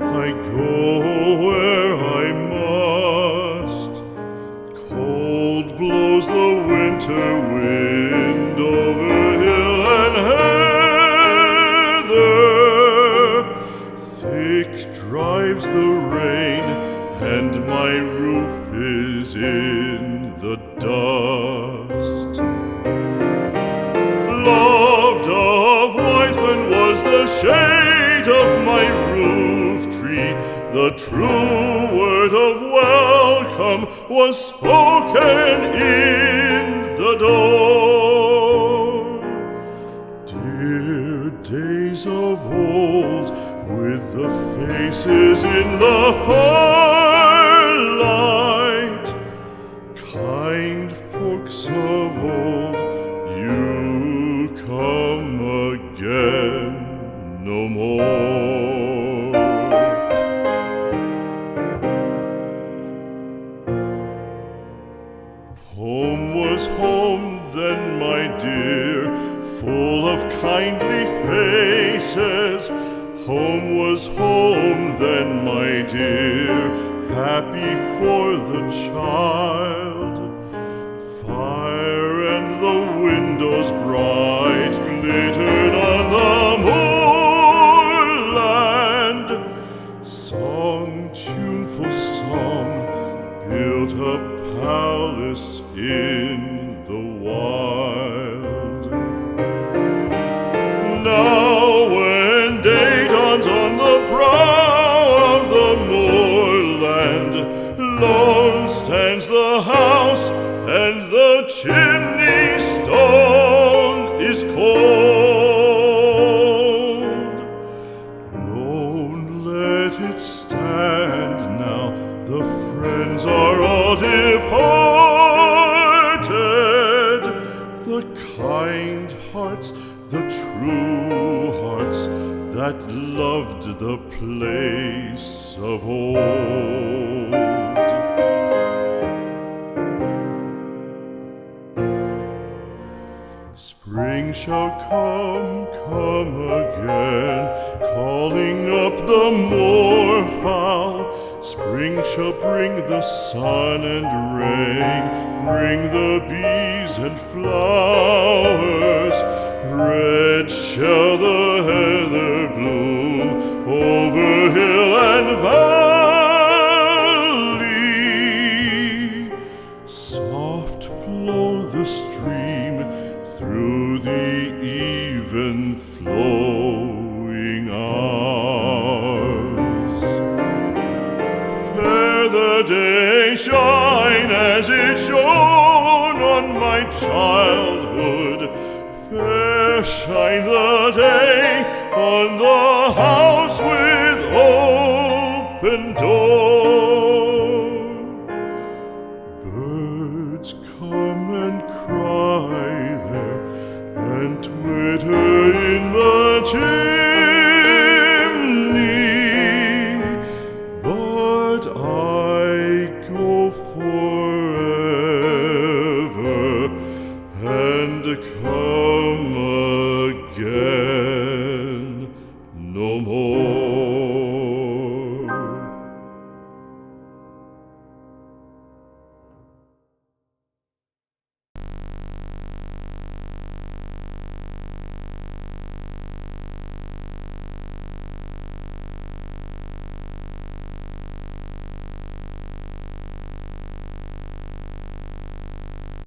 I go where I must. Cold blows the winter wind over hill and heather. Thick drives the rain, and my roof is in the dust. Loved of wise men was the shade of my roof tree. The true word of welcome was spoken in the door. Dear days of old, with the faces in the firelight, kind folks of old, you come again no more. Home was home then, my dear, full of kindly faces. Home was home then, my dear, happy for the child. Fire and the windows bright glittered on the moorland. Song, tuneful song, built a palace in the wild. Now when day dawns on the brow of the moorland, lone stands the house, and the chimney stone is cold. Lone, let it stand now, the friends are all departed. The kind hearts, the true hearts, that loved the place of old. Spring shall come again, calling up the moorfowl. Spring shall bring the sun and rain, bring the bees and flowers. Red shall the heather bloom over hill and valley. Soft flow the stream through the even flowing hours. Fair the day shine as it shone on my childhood. Fair shine the day on the house